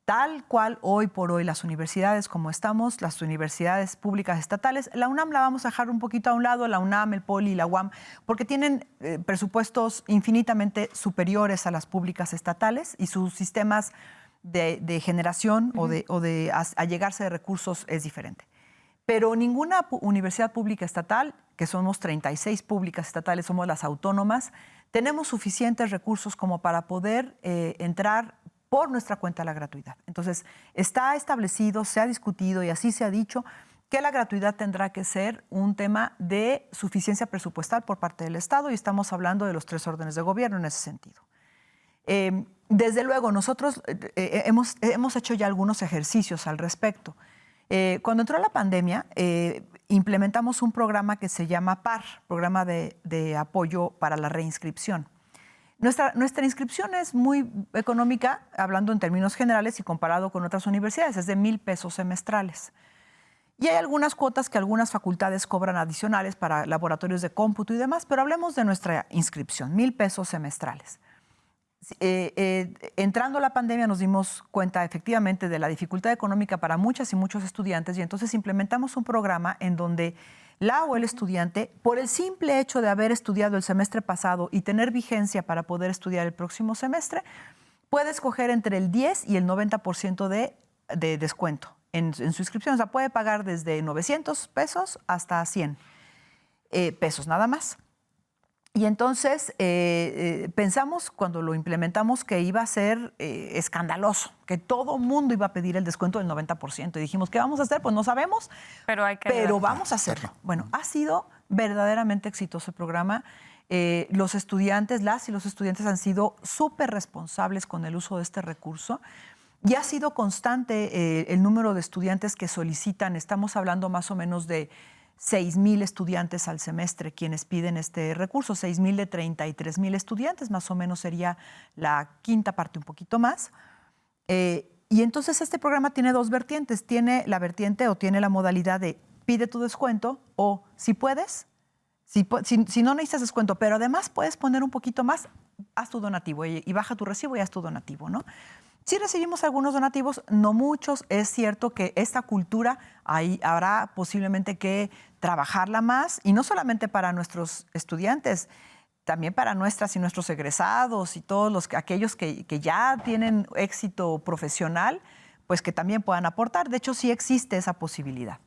Tal cual hoy por hoy las universidades como estamos, las universidades públicas estatales, la UNAM la vamos a dejar un poquito a un lado, la UNAM, el POLI, la UAM, porque tienen presupuestos infinitamente superiores a las públicas estatales y sus sistemas de generación o de allegarse de recursos es diferente. Pero ninguna universidad pública estatal, que somos 36 públicas estatales, somos las autónomas, tenemos suficientes recursos como para poder entrar por nuestra cuenta a la gratuidad. Entonces, está establecido, se ha discutido y así se ha dicho que la gratuidad tendrá que ser un tema de suficiencia presupuestal por parte del Estado y estamos hablando de los 3 órdenes de gobierno en ese sentido. Desde luego, nosotros hemos hecho ya algunos ejercicios al respecto. Cuando entró la pandemia, implementamos un programa que se llama PAR, Programa de Apoyo para la Reinscripción. Nuestra inscripción es muy económica, hablando en términos generales y comparado con otras universidades, es de 1,000 pesos semestrales. Y hay algunas cuotas que algunas facultades cobran adicionales para laboratorios de cómputo y demás, pero hablemos de nuestra inscripción, 1,000 pesos semestrales. Entrando la pandemia nos dimos cuenta efectivamente de la dificultad económica para muchas y muchos estudiantes y entonces implementamos un programa en donde la o el estudiante, por el simple hecho de haber estudiado el semestre pasado y tener vigencia para poder estudiar el próximo semestre, puede escoger entre el 10 y el 90% de descuento en su inscripción. O sea, puede pagar desde 900 pesos hasta 100 pesos nada más. Y entonces pensamos cuando lo implementamos que iba a ser escandaloso, que todo mundo iba a pedir el descuento del 90%. Y dijimos, ¿qué vamos a hacer? Pues no sabemos, pero vamos a hacerlo. Bueno, ha sido verdaderamente exitoso el programa. Los estudiantes, las y los estudiantes han sido súper responsables con el uso de este recurso. Y ha sido constante el número de estudiantes que solicitan. Estamos hablando más o menos de 6,000 estudiantes al semestre quienes piden este recurso. 6,000 de 33,000 estudiantes, más o menos sería la quinta parte, un poquito más. Y entonces este programa tiene 2 vertientes. Tiene la vertiente o tiene la modalidad de pide tu descuento o si puedes, si no necesitas descuento, pero además puedes poner un poquito más, haz tu donativo y baja tu recibo y haz tu donativo, ¿no? Sí recibimos algunos donativos, no muchos. Es cierto que esta cultura habrá posiblemente que trabajarla más, y no solamente para nuestros estudiantes, también para nuestras y nuestros egresados y todos aquellos que ya tienen éxito profesional, pues que también puedan aportar. De hecho, sí existe esa posibilidad.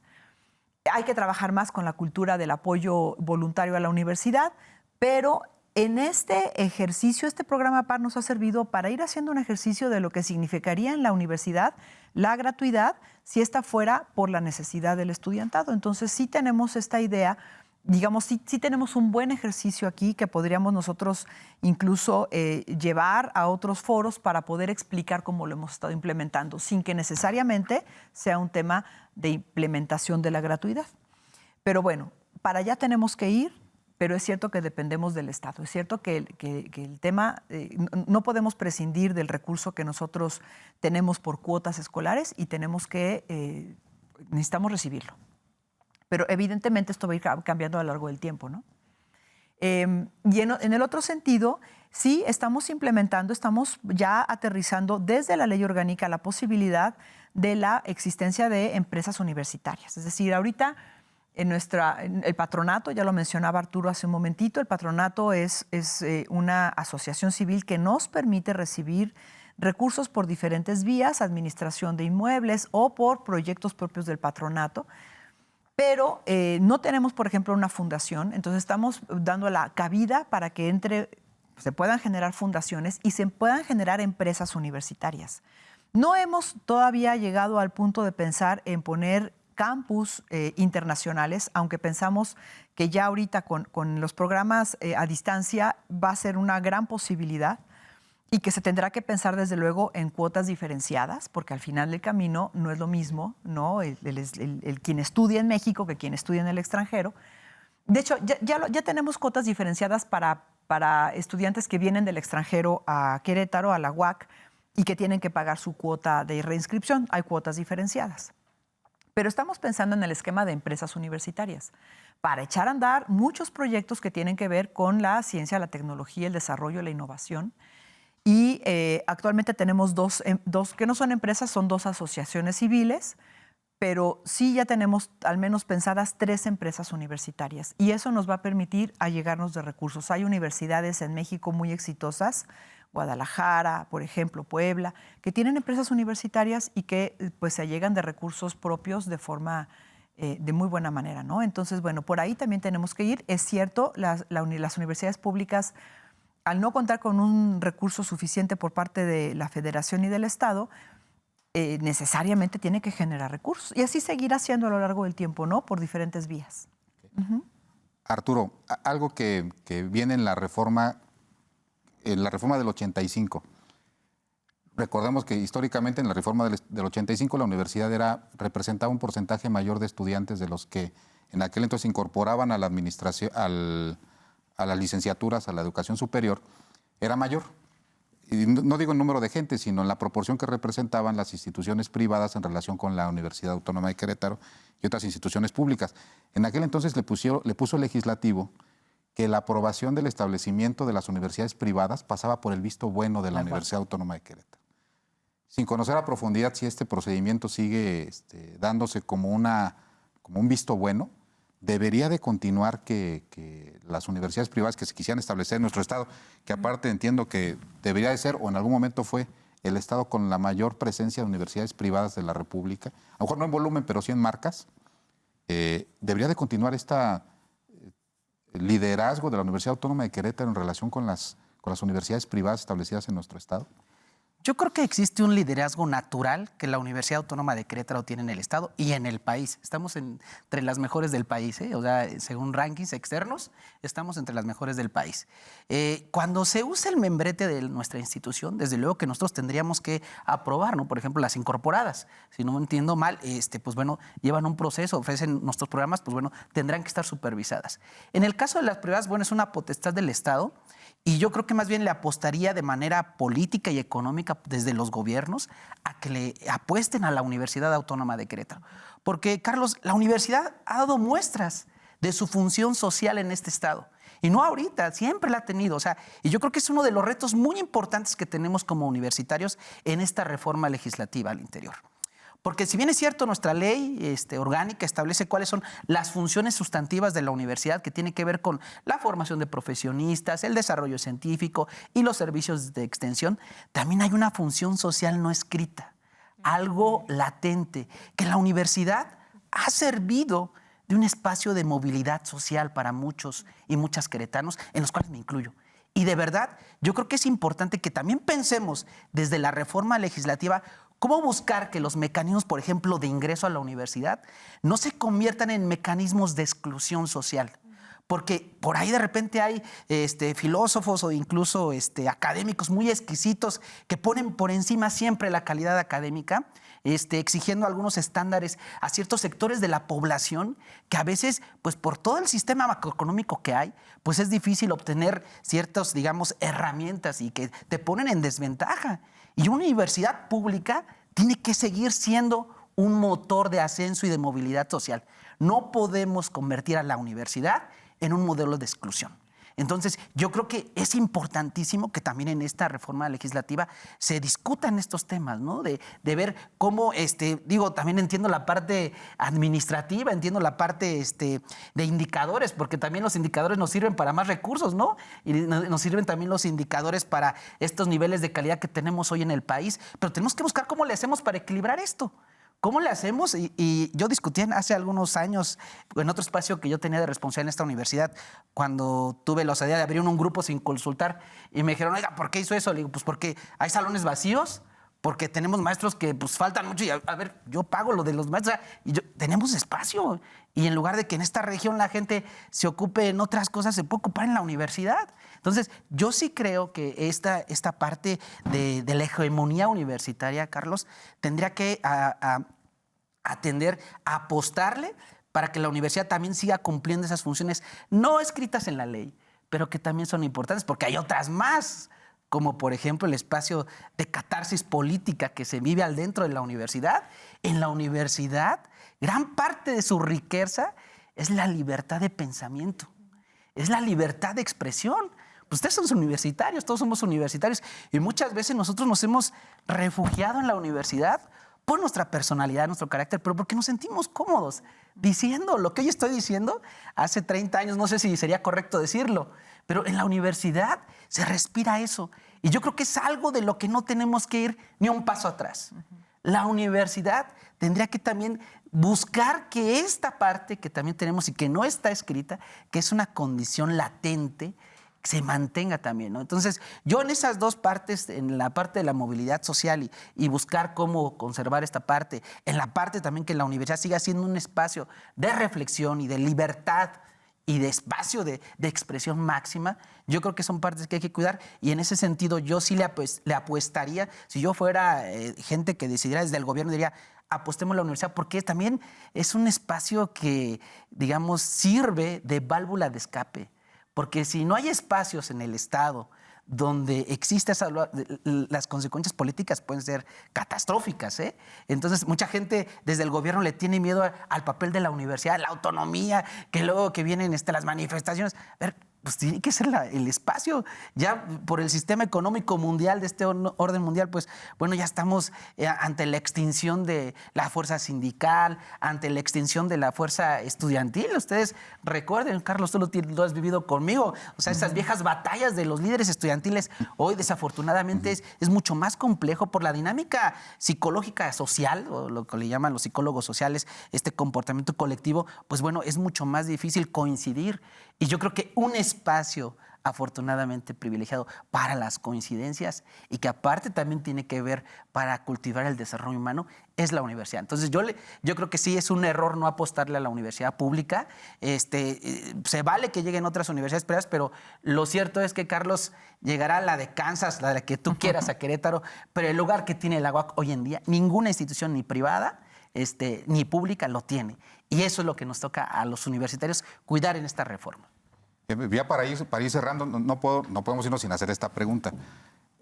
Hay que trabajar más con la cultura del apoyo voluntario a la universidad, pero en este ejercicio, este programa PAR nos ha servido para ir haciendo un ejercicio de lo que significaría en la universidad la gratuidad si esta fuera por la necesidad del estudiantado. Entonces sí tenemos esta idea, digamos, sí tenemos un buen ejercicio aquí que podríamos nosotros incluso llevar a otros foros para poder explicar cómo lo hemos estado implementando, sin que necesariamente sea un tema de implementación de la gratuidad. Pero bueno, para allá tenemos que ir. Pero es cierto que dependemos del Estado. Es cierto que el tema, no podemos prescindir del recurso que nosotros tenemos por cuotas escolares y necesitamos recibirlo. Pero evidentemente esto va a ir cambiando a lo largo del tiempo, ¿no? Y en el otro sentido, sí estamos ya aterrizando desde la ley orgánica la posibilidad de la existencia de empresas universitarias. Es decir, ahorita el patronato, ya lo mencionaba Arturo hace un momentito, el patronato es una asociación civil que nos permite recibir recursos por diferentes vías, administración de inmuebles o por proyectos propios del patronato, pero no tenemos, por ejemplo, una fundación. Entonces estamos dando la cabida para que se puedan generar fundaciones y se puedan generar empresas universitarias. No hemos todavía llegado al punto de pensar en poner campus internacionales, aunque pensamos que ya ahorita con los programas a distancia va a ser una gran posibilidad y que se tendrá que pensar desde luego en cuotas diferenciadas, porque al final del camino no es lo mismo, ¿no? el quien estudia en México que quien estudia en el extranjero. De hecho, ya tenemos cuotas diferenciadas para estudiantes que vienen del extranjero a Querétaro, a la UAC, y que tienen que pagar su cuota de reinscripción. Hay cuotas diferenciadas. Pero estamos pensando en el esquema de empresas universitarias para echar a andar muchos proyectos que tienen que ver con la ciencia, la tecnología, el desarrollo, la innovación. Y actualmente tenemos dos que no son empresas, son 2 asociaciones civiles, pero sí ya tenemos al menos pensadas 3 empresas universitarias. Y eso nos va a permitir allegarnos de recursos. Hay universidades en México muy exitosas, Guadalajara, por ejemplo, Puebla, que tienen empresas universitarias y que pues se allegan de recursos propios de forma de muy buena manera, ¿no? Entonces, bueno, por ahí también tenemos que ir. Es cierto, las universidades públicas, al no contar con un recurso suficiente por parte de la Federación y del Estado, necesariamente tiene que generar recursos. Y así seguir haciendo a lo largo del tiempo, ¿no? Por diferentes vías. Arturo, algo que viene en la reforma del 85. Recordemos que históricamente en la reforma del 85 la universidad representaba un porcentaje mayor de estudiantes de los que en aquel entonces se incorporaban a la administración, a las licenciaturas, a la educación superior, era mayor. Y no digo en número de gente, sino en la proporción que representaban las instituciones privadas en relación con la Universidad Autónoma de Querétaro y otras instituciones públicas. En aquel entonces le puso el legislativo que la aprobación del establecimiento de las universidades privadas pasaba por el visto bueno de la Universidad Autónoma de Querétaro. Sin conocer a profundidad si este procedimiento sigue dándose como un visto bueno, debería de continuar que las universidades privadas que se quisieran establecer en nuestro estado, que aparte entiendo que debería de ser o en algún momento fue el estado con la mayor presencia de universidades privadas de la República, a lo mejor no en volumen, pero sí en marcas, debería de continuar este liderazgo de la Universidad Autónoma de Querétaro en relación con las universidades privadas establecidas en nuestro estado. Yo creo que existe un liderazgo natural que la Universidad Autónoma de Querétaro tiene en el estado y en el país. Estamos entre las mejores del país, ¿eh? O sea, según rankings externos, estamos entre las mejores del país. Cuando se usa el membrete de nuestra institución, desde luego que nosotros tendríamos que aprobar, ¿no? Por ejemplo, las incorporadas. Si no me entiendo mal, pues bueno, llevan un proceso, ofrecen nuestros programas, pues bueno, tendrán que estar supervisadas. En el caso de las privadas, bueno, es una potestad del Estado. Y yo creo que más bien le apostaría de manera política y económica desde los gobiernos a que le apuesten a la Universidad Autónoma de Querétaro. Porque, Carlos, la universidad ha dado muestras de su función social en este estado. Y no ahorita, siempre la ha tenido. O sea, y yo creo que es uno de los retos muy importantes que tenemos como universitarios en esta reforma legislativa al interior. Porque si bien es cierto, nuestra ley orgánica establece cuáles son las funciones sustantivas de la universidad que tiene que ver con la formación de profesionistas, el desarrollo científico y los servicios de extensión, también hay una función social no escrita, algo latente, que la universidad ha servido de un espacio de movilidad social para muchos y muchas queretanos, en los cuales me incluyo. Y de verdad, yo creo que es importante que también pensemos desde la reforma legislativa cómo buscar que los mecanismos, por ejemplo, de ingreso a la universidad no se conviertan en mecanismos de exclusión social. Porque por ahí de repente hay filósofos o incluso académicos muy exquisitos que ponen por encima siempre la calidad académica, exigiendo algunos estándares a ciertos sectores de la población que a veces, pues por todo el sistema macroeconómico que hay, pues es difícil obtener ciertas, digamos, herramientas y que te ponen en desventaja. Y una universidad pública tiene que seguir siendo un motor de ascenso y de movilidad social. No podemos convertir a la universidad en un modelo de exclusión. Entonces, yo creo que es importantísimo que también en esta reforma legislativa se discutan estos temas, ¿no? De ver cómo, también entiendo la parte administrativa, entiendo la parte de indicadores, porque también los indicadores nos sirven para más recursos, ¿no? Y nos sirven también los indicadores para estos niveles de calidad que tenemos hoy en el país, pero tenemos que buscar cómo le hacemos para equilibrar esto. ¿Cómo le hacemos? Y yo discutí hace algunos años en otro espacio que yo tenía de responsabilidad en esta universidad, cuando tuve la osadía de abrir un grupo sin consultar y me dijeron, oiga, ¿por qué hizo eso? Le digo, pues porque hay salones vacíos, porque tenemos maestros que pues faltan mucho y a ver, yo pago lo de los maestros y tenemos espacio. Y en lugar de que en esta región la gente se ocupe en otras cosas, se puede ocupar en la universidad. Entonces, yo sí creo que esta parte de la hegemonía universitaria, Carlos, tendría que atender a apostarle para que la universidad también siga cumpliendo esas funciones no escritas en la ley, pero que también son importantes porque hay otras más, como por ejemplo el espacio de catarsis política que se vive al dentro de la universidad. En la universidad, gran parte de su riqueza es la libertad de pensamiento, es la libertad de expresión. Pues ustedes son universitarios, todos somos universitarios, y muchas veces nosotros nos hemos refugiado en la universidad por nuestra personalidad, nuestro carácter, pero porque nos sentimos cómodos diciendo lo que hoy estoy diciendo. Hace 30 años, no sé si sería correcto decirlo, pero en la universidad se respira eso. Y yo creo que es algo de lo que no tenemos que ir ni un paso atrás. La universidad tendría que también buscar que esta parte que también tenemos y que no está escrita, que es una condición latente, se mantenga también, ¿no? Entonces, yo en esas dos partes, en la parte de la movilidad social y buscar cómo conservar esta parte, en la parte también que la universidad siga siendo un espacio de reflexión y de libertad y de espacio de expresión máxima, yo creo que son partes que hay que cuidar, y en ese sentido yo sí le apuestaría, si yo fuera gente que decidiera desde el gobierno, diría, apostemos a la universidad, porque también es un espacio que, digamos, sirve de válvula de escape, porque si no hay espacios en el Estado donde existe las consecuencias políticas pueden ser catastróficas, ¿eh? Entonces, mucha gente desde el gobierno le tiene miedo al papel de la universidad, la autonomía, que luego que vienen las manifestaciones. A ver, pues tiene que ser el espacio. Ya por el sistema económico mundial, de este orden mundial, pues bueno, ya estamos ante la extinción de la fuerza sindical, ante la extinción de la fuerza estudiantil. Ustedes recuerden, Carlos, tú lo has vivido conmigo. O sea, esas viejas batallas de los líderes estudiantiles, hoy desafortunadamente es mucho más complejo por la dinámica psicológica social, o lo que le llaman los psicólogos sociales, este comportamiento colectivo, pues bueno, es mucho más difícil coincidir. Y yo creo que un espacio afortunadamente privilegiado para las coincidencias y que aparte también tiene que ver para cultivar el desarrollo humano es la universidad. Entonces yo creo que sí es un error no apostarle a la universidad pública. Se vale que lleguen otras universidades privadas, pero lo cierto es que, Carlos, llegará la de Kansas, la de que tú quieras, a Querétaro, pero el lugar que tiene la UAC hoy en día, ninguna institución ni privada ni pública lo tiene. Y eso es lo que nos toca a los universitarios cuidar en esta reforma. Ya para ir cerrando, no podemos irnos sin hacer esta pregunta.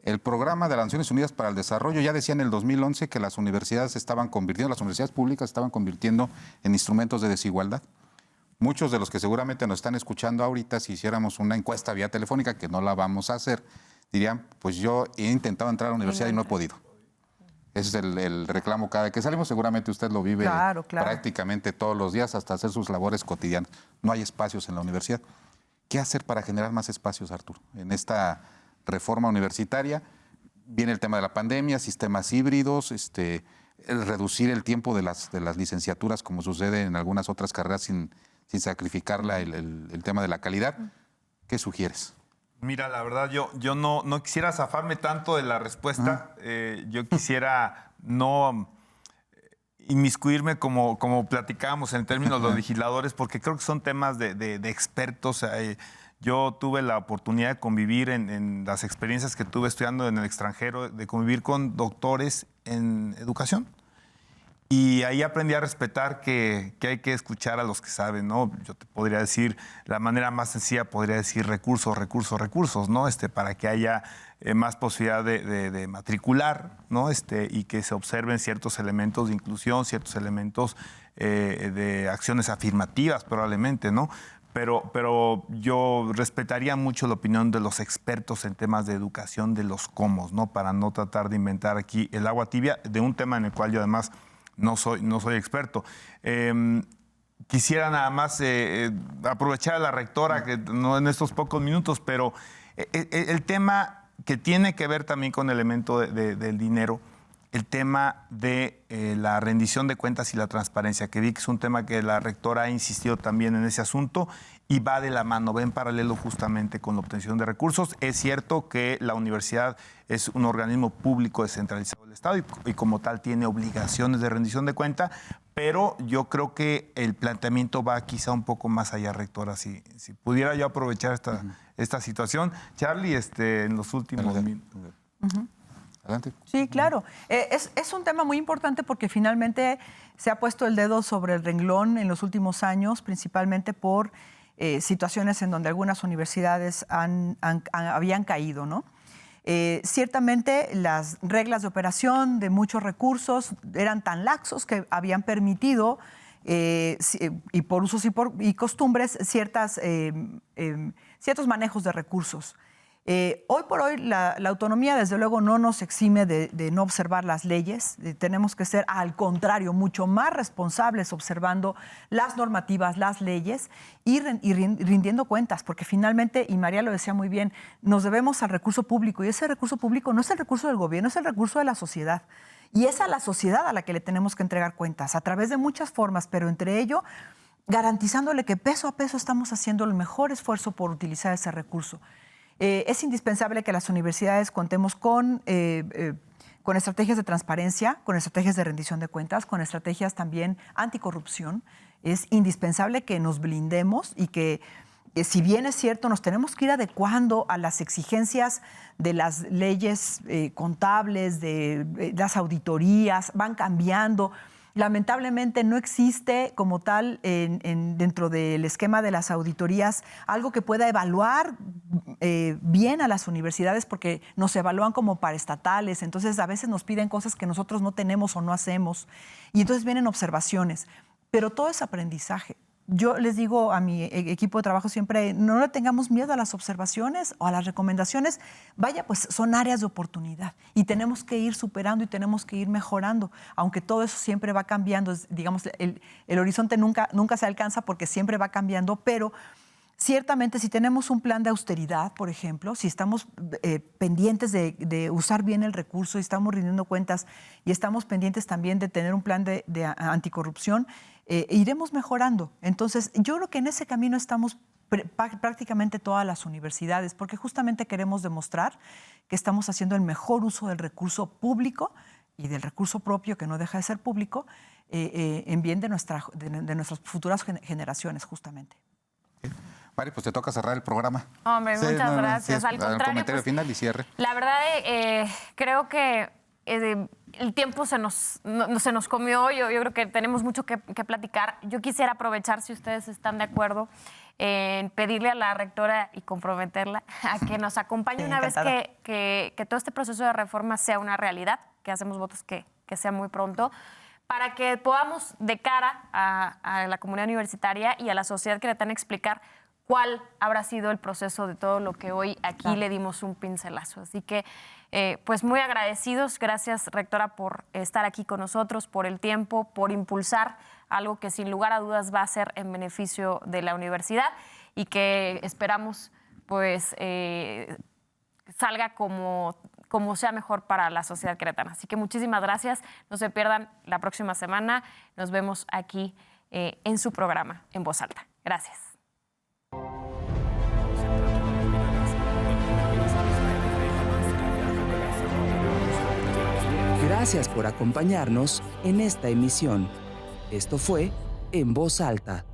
El programa de las Naciones Unidas para el Desarrollo ya decía en el 2011 que las universidades las universidades públicas estaban convirtiendo en instrumentos de desigualdad. Muchos de los que seguramente nos están escuchando ahorita, si hiciéramos una encuesta vía telefónica, que no la vamos a hacer, dirían, pues yo he intentado entrar a la universidad y no he podido. Ese es el reclamo cada vez que salimos. Seguramente usted lo vive claro. prácticamente todos los días hasta hacer sus labores cotidianas. No hay espacios en la universidad. ¿Qué hacer para generar más espacios, Arturo? En esta reforma universitaria viene el tema de la pandemia, sistemas híbridos, el reducir el tiempo de las licenciaturas, como sucede en algunas otras carreras, sin sacrificar el tema de la calidad. ¿Qué sugieres? Mira, la verdad, yo no quisiera zafarme tanto de la respuesta. Yo quisiera no inmiscuirme como platicábamos en términos de los legisladores, porque creo que son temas de expertos. Yo tuve la oportunidad de convivir en las experiencias que tuve estudiando en el extranjero, de convivir con doctores en educación. Y ahí aprendí a respetar que hay que escuchar a los que saben, ¿no? Yo te podría decir, la manera más sencilla podría decir recursos, ¿no? Para que haya más posibilidad de matricular, ¿no? Y que se observen ciertos elementos de inclusión, ciertos elementos de acciones afirmativas probablemente, ¿no? Pero yo respetaría mucho la opinión de los expertos en temas de educación, de los cómo, ¿no? Para no tratar de inventar aquí el agua tibia de un tema en el cual yo además no soy experto. Quisiera nada más aprovechar a la rectora, que no en estos pocos minutos, pero el tema que tiene que ver también con el elemento del dinero, el tema de la rendición de cuentas y la transparencia, que vi que es un tema que la rectora ha insistido también en ese asunto y va de la mano, va en paralelo justamente con la obtención de recursos. Es cierto que la universidad es un organismo público descentralizado del Estado y como tal tiene obligaciones de rendición de cuenta, pero yo creo que el planteamiento va quizá un poco más allá, rectora. Si pudiera yo aprovechar esta situación. Charlie, en los últimos minutos. Adelante. Sí, claro. Es un tema muy importante porque finalmente se ha puesto el dedo sobre el renglón en los últimos años, principalmente por situaciones en donde algunas universidades habían caído, ¿no? Ciertamente las reglas de operación de muchos recursos eran tan laxos que habían permitido, y por usos y costumbres, ciertos manejos de recursos. Hoy por hoy la autonomía desde luego no nos exime de no observar las leyes. Tenemos que ser al contrario mucho más responsables observando las normativas, las leyes y rindiendo cuentas, porque finalmente, y María lo decía muy bien, nos debemos al recurso público y ese recurso público no es el recurso del gobierno, es el recurso de la sociedad. Y es a la sociedad a la que le tenemos que entregar cuentas a través de muchas formas, pero entre ello garantizándole que peso a peso estamos haciendo el mejor esfuerzo por utilizar ese recurso. Es indispensable que las universidades contemos con estrategias de transparencia, con estrategias de rendición de cuentas, con estrategias también anticorrupción. Es indispensable que nos blindemos y que, si bien es cierto, nos tenemos que ir adecuando a las exigencias de las leyes contables, de las auditorías, van cambiando. Lamentablemente no existe como tal dentro del esquema de las auditorías algo que pueda evaluar bien a las universidades, porque nos evalúan como paraestatales, entonces a veces nos piden cosas que nosotros no tenemos o no hacemos, y entonces vienen observaciones, pero todo es aprendizaje. Yo les digo a mi equipo de trabajo siempre, no le tengamos miedo a las observaciones o a las recomendaciones. Vaya, pues son áreas de oportunidad y tenemos que ir superando y tenemos que ir mejorando, aunque todo eso siempre va cambiando. Digamos, el horizonte nunca se alcanza porque siempre va cambiando, pero ciertamente si tenemos un plan de austeridad, por ejemplo, si estamos pendientes de usar bien el recurso y estamos rindiendo cuentas y estamos pendientes también de tener un plan de anticorrupción, iremos mejorando. Entonces, yo creo que en ese camino estamos prácticamente todas las universidades, porque justamente queremos demostrar que estamos haciendo el mejor uso del recurso público y del recurso propio, que no deja de ser público, en bien de nuestras futuras generaciones, justamente. Mari, pues te toca cerrar el programa. Hombre, Sí, muchas gracias. Al un contrario, comentario pues, final y cierre. La verdad, creo que el tiempo se nos comió. Yo creo que tenemos mucho que platicar. Yo quisiera aprovechar, si ustedes están de acuerdo, en pedirle a la rectora y comprometerla a que nos acompañe Sí, una vez encantada. que todo este proceso de reforma sea una realidad, que hacemos votos que sea muy pronto, para que podamos, de cara a la comunidad universitaria y a la sociedad queretana, explicar cuál habrá sido el proceso de todo lo que hoy aquí le dimos un pincelazo. Así que, pues muy agradecidos. Gracias, rectora, por estar aquí con nosotros, por el tiempo, por impulsar algo que sin lugar a dudas va a ser en beneficio de la universidad y que esperamos pues salga como sea mejor para la sociedad queretana. Así que muchísimas gracias. No se pierdan la próxima semana. Nos vemos aquí en su programa, En Voz Alta. Gracias. Gracias por acompañarnos en esta emisión. Esto fue En Voz Alta.